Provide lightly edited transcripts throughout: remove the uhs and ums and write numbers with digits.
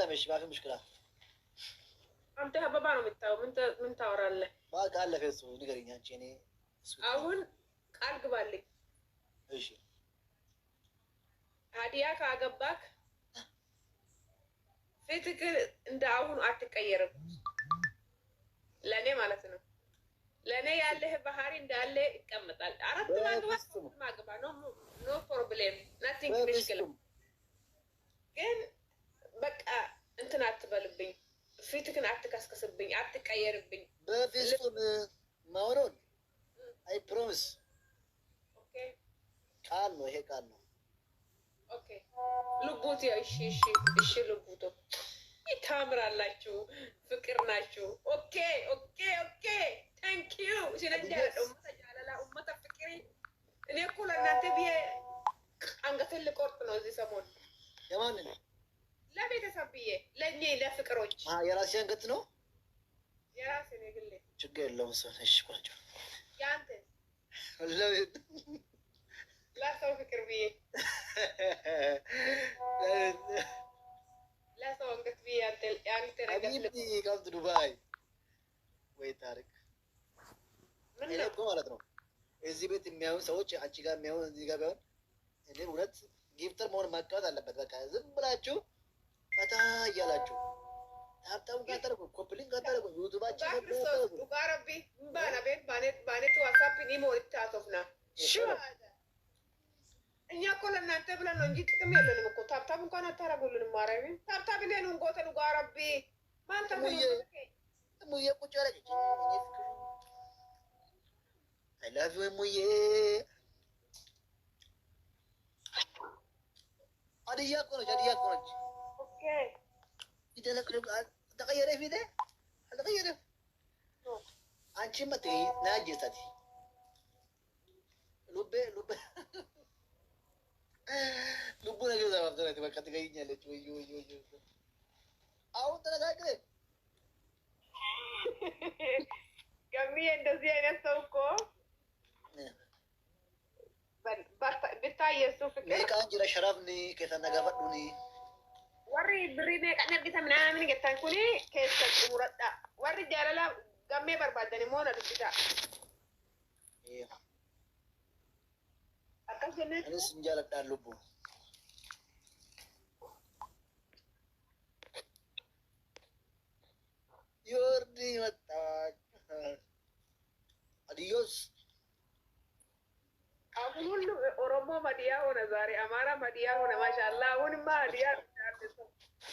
مش ما في مشكلة. أنت هبابانو من تاورالله. ما قال له فيسو نقرين يعني. أون قال قبالك. إيش؟ هديك أجابك. فيتك إنت أون أتكيرب. لأني مالتنا. لأني يالله بحاري إنت يالله كم مثال. عرفت ما قبا no problem nothing مشكلة. كن بقى أنت نعتبر فيتك نعتكسكسبني أتكيربني. بفيسو ماورون. I promise. Okay. كانو هي كانو. Okay. لبوتي إيش لبوتو. يتامرالاتشو فكرناتشو. Okay. Thank you. سنجال أمة فكري. إني أقول أن تبي أنقذ اللي قرطنا زي سمون. يمان. لا بيتسبيه لأني لا فكروش. يا راسي أنقذنو. يا راسي نقول لي. شقي الله مسوي إيش كلاجو. يا أنت. لا سوي فكر بيه. لا سوي أنقذ بيه أنت حبيبتي قام دبي. وين تارك؟ أنا كم على ترى. إذا بيت مياه سوتش أشياء مياه زيجا بيون. إني بقولت جيفتر مور مكة ده لبتة كذا بلاچو. فتا يلاچو. تاب كاتر كوبلين كاتر يوتيوب أشياء بيون. وكاربي بانت واتساب إني مورد تعرفنا. شو هذا؟ إني أقول أن أنت بلا نجيت كمية لنا مكو تاب مكان ترى أقول لنا مارين تاب لنا نقول وكاربي ما أنت muye kuchara chichi. I love you muye. Adiya kono. Okay. Ida na kono. Takayere fide. Takayere. Anchi mati na jesati. Lubbe. Lubbu na kyo sarap tara tiba kati kayi nyale chu yo. Aun tara kagre. Kami endosnya ini sauko. Beta Yusuf. Mereka anjira sharaf ni kita nagafat duni. Wari beri mereka nak bisa menang ni kita kuni kesat umurat tak. Wari jalala kami berbada ni mana tu kita. Iya. Akan jenis. Ini senjata dan lubu. Yordi mata. Adios. Aku dulu Oromo Madia ho Nazari, Amara Madia ho na Mashallah, hun Madia.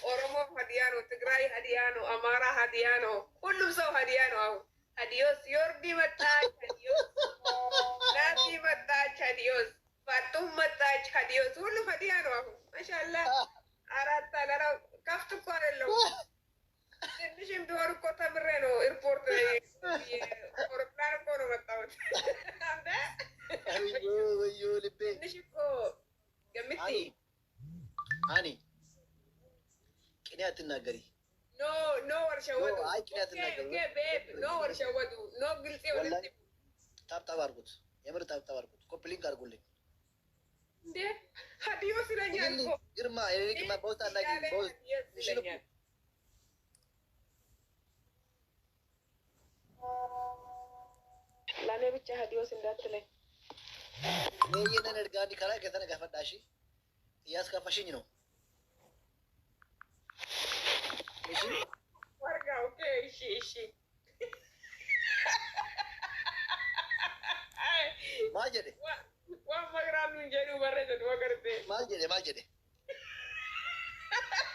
Oromo Hadiano, Tigray Hadiano, Amara Hadiano, kullum sau Hadiano. Adios, Yordi Matach, adios. Nasi Matach, adios. Fatum Matach, adios. Kullum Hadiano. Mashallah. Arata lara kaftu korello. Nishim duwaru kota mirreno airport aeroplano kono matawat. Anda? Ayo libe. Nishim ko gamiti. Ani. Kini atinagari. No warshawadu. No, ay kini atinagari. Okay, babe. No warshawadu. No guilty or wallahi. Tap arkut. Yamar tap arkut. Kopling kargulle. De hadiyo silanyan ko. Girma, ini kima bos anagi bos. Nishinu. Lane bicha hadiyo sindatile. Ini na nergani kara kita nagafat dashi. Iyas ka fashion no. Ishi? Warga okay, ishi. Maal jedhe. Waan magiraan nun jedhu barreessa dua garte. Maal jedhe.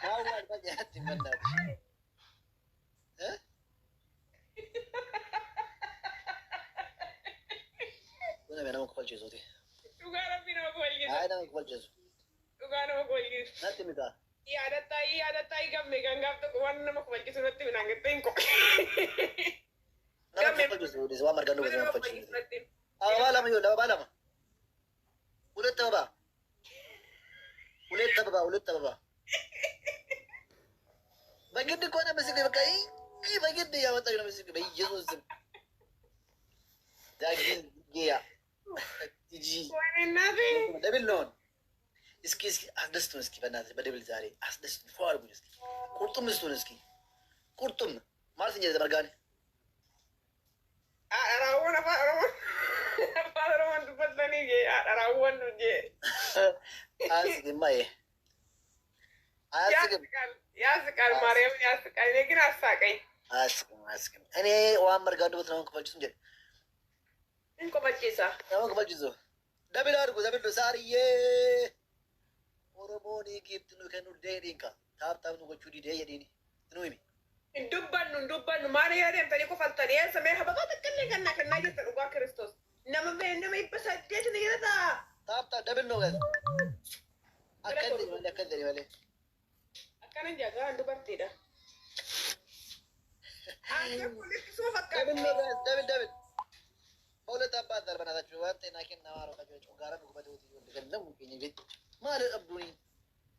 Maal waan jedhatti mannaati. Kuna nama kufalchiisuuti. Dhugaa rabbi nama kufalchiisu. Haa nama kufalchiisu. Dhugaa nama kufalchiisu. Natti mitaa. Yaadataa gamme kan gaaf tokko waan nama kufalchiisu natti minaan gattee hin qofa. Nama kufalchiisu waan margaan dhufe nama kufalchiisu. Ababaa lama. Ulet ababaa. Bagiddi koo nama sikri bakka bagiddi yaa wanta nama sikri bayi Yesuus. Daagin giya. Iji. Waan hin naafi. Dabil noon. እስኪ አስደስቱን እስኪ በእናትህ በደብል ዛሬ አስደስቱን ፎ አድርጉኝ እስኪ ቁርጡም ስጡን እስኪ ቁርጡም ማለት እንጂ ተመርጋኔ ራወን ሮማን ዱበተኒ ራወን ኑጄ አያስቅም አየ አያስቅም ያስቃል ማርያምን ያስቃል። እኔ ግን አሳቀኝ። አያስቅም እኔ ዋን መርጋዱ በትናውን ክፈልችስ እንጂ እንቆመጪሳ ክፈልችዞ ደብል አድርጉ ደብል ሳርዬ ኦሮሞኒ ጊፍት ኑ ከኑ ዴዲንካ ታብታብ ኑ ጎቹ ዲዴ የዲኒ ኑ ይሚ Dubbannu maali yaadeen ko faltanii samee habaqa xiqqillee kannaa kennaa jirta dhugaa Kiristoos. Nama ibbasaddeet ni jedhata. Taaptaa dabil noo gala. Akkan malee. Akkana jagaan dubartiidha. Dabil. በሁለት አባት በናታችሁ ዋንተ ናኬን ናማሮ ካጆ ጋራ ነው በደውት ይወልደለም ከኝ ቤት ማለት አብዱኒ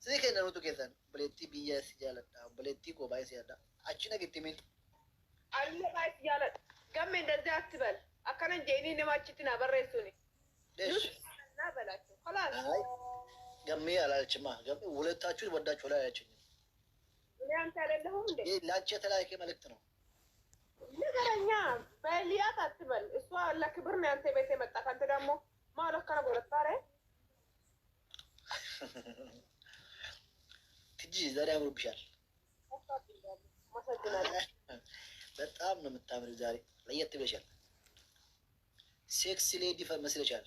ስለከነ ነው ተከታን በለቲ ቢያስ ያለዳ በለቲ ቆባይስ ያለዳ አቺ ነገቲሚን አለ ባይስ ያለ ገም እንደዚህ አትበል አከነን ጄኒ ነማችትና በረሱኒ ደስ እና በላችሁ خلاص አይ ገሜ አላልችማ ገሜ ሁለታችሁን ወዳችሁ ላይ ያችኝ እኔ አንተ አይደለሁም እንዴ ላንቺ የተላከ መልእክት ነው ነገረኛ በሊያት አትበል እሷ ለክብር ነው አንተ ቤት የመጣ አንተ ደግሞ ማለት ከነ ጎረጣረ ትጂ ዛሬ አምሮብሻል በጣም ነው የምታምሪው ዛሬ ለየት ብለሻል ሴክሲ ሌዲ መስለሻል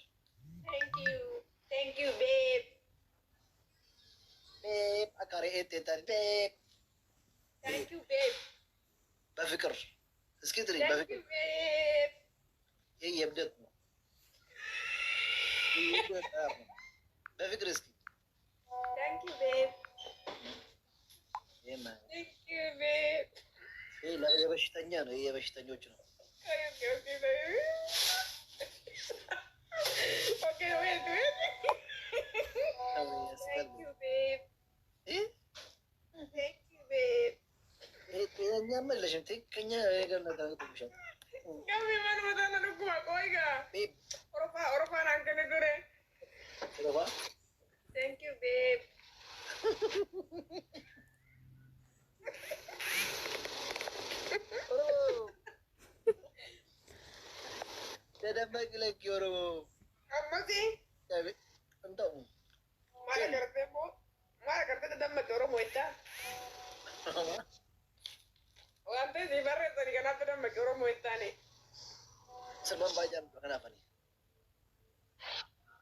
thank you babe አካሬ ኤቴታን ቤብ thank you babe በፍቅር እስኪ ትሪ በፍቅር ይሄ የብደት ነው በፍቅር እስኪ thank you babe የማ thank you babe ይሄ የበሽተኛ ነው ይሄ የበሽተኞች ነው okay wait thank you babe thank you babe ከኛ መለሽም ከኛ ነገር ነው ታውቁሻል ጋሚ ማን ወዳና ነው ቆይጋ ኦሮፋ ናንከነ ዱሬ ስለባ thank you babe ተደመቅ ለክ ኦሮሞ አማዚ እንደው ማረከርተ ተደመቅ ኦሮሞ ይታ ወንተ ሲበረ ተሪገና ተደመቅ ኦሮሞ ይታኔ ሰበን ባጃም ከናፈኒ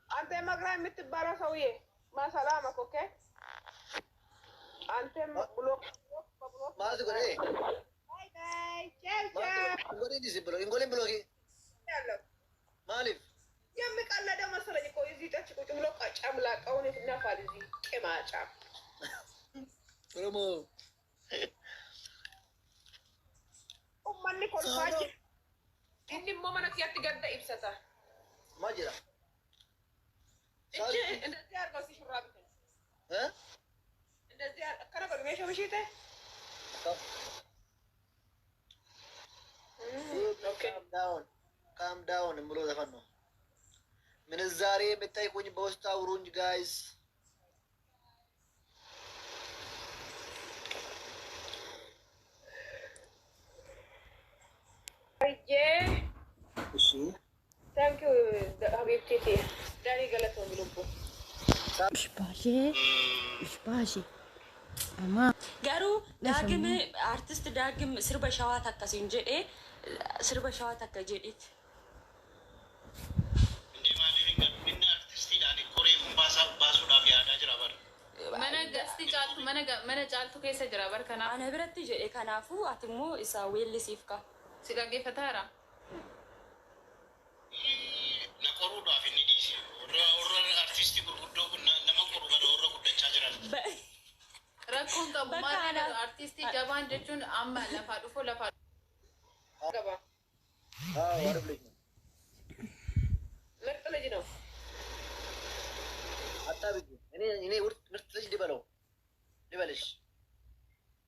አንተ መግራ የምትባለው ሰውዬ ማሰላም ኦኬ አንተ ብሎክ ማለት ጎኔ ባይ ባይ ቻው ቻው ጎኔ ዲስ ብሎ እንጎሌ ብሎኪ ያለው ማሊፍ የሚቀለደው መሰለኝ እኮ እዚህ ጠጭ ቁጭ ብሎ ጨምላቃውን ይናፋል እዚህ ቄማጫ ኦሮሞ ኡማኒ ኮልፋጅ እንዲ ሞመነክ ያትገዳ ይብሰታ ማጅራ እቺ እንደዚህ አርገው ሲሹራብት እንደዚህ አከረ በርሜሾ ምሽቴ ካም ዳውን ብሎ ዘፈን ነው ምንዛሬ የምጠይቁኝ በውስጥ አውሩኝ ጋይስ እሺ ታንክ ዩ ሀቢብቲ ዳኒ ገለቶ ሚሉቡ ishbaashe garuu daagim artist daagim sirba shawaa takkasin jedhe sirba shawaa takka jedhetti mana caaltu keessa jira bar kana ana biratti jedhe kanaafuu ati immoo isa weellisiif ka si dhaggeeffataara rakkoon qabu maal artistii jabaan jechuun amma lafaa dhufu lafaa gaba warab ልጅ ነው ምርጥ ልጅ ነው አታብጂ እኔ ምርጥ ልጅ ልበልሽ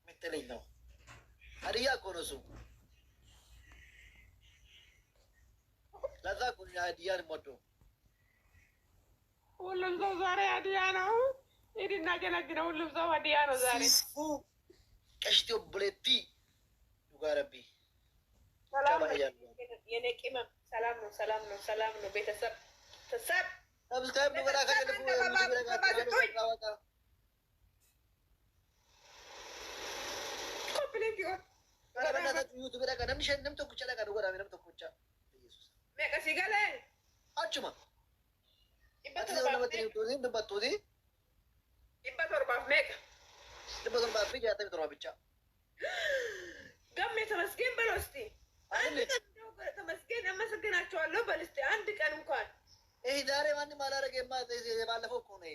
ምትለኝ ነው አድያ እኮ ነው እሱ ለዛ እኮ አድያን ሞዶ ሁሉም ሰው ዛሬ አድያ ነው ጀነጅነ ሁሉም ሰው ሀዲያ ነው ዛሬ። ሲስፉ ቀሽቴ ብሌቲ ዱጋረቢ ሰላም የኔ ቅመም ሰላም ነው፣ ሰላም ነው፣ ሰላም ነው። ቤተሰብ ተሰብ ሰብስክራይብ ዱጋራ ከደፉ ኮምፕሊት ይሆን ዩቱብ ላይ ቀደም ሸንም ተኩቻ ላይ ቀደም ወራሚ ነው ተኩቻ ኢየሱስ መቀሲ ገለ አችማ ይበተርባፍ ሜቅ ብቻ ገሜ ተመስገን በለው እስቲ። አንድ ቀን ተመስገን አመሰግናቸዋለሁ በል እስቲ አንድ ቀን እንኳን። ይሄ ዛሬ ማንም አላደረገማ። ባለፈው እኮ ነው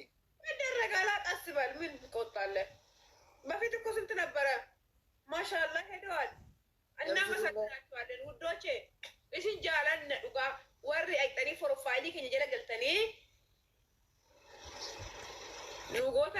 ይደረግ አላጣስበል ምን ትቆጣለህ? በፊት እኮ ስንት ነበረ? ማሻአላ ሄደዋል። እናመሰግናቸዋለን ውዶቼ። እሽን ጃላን ዱጋ ወሪ አይጠኒ ፕሮፋይሊ ከኝ ጀለ ገልተኒ ዱጎታ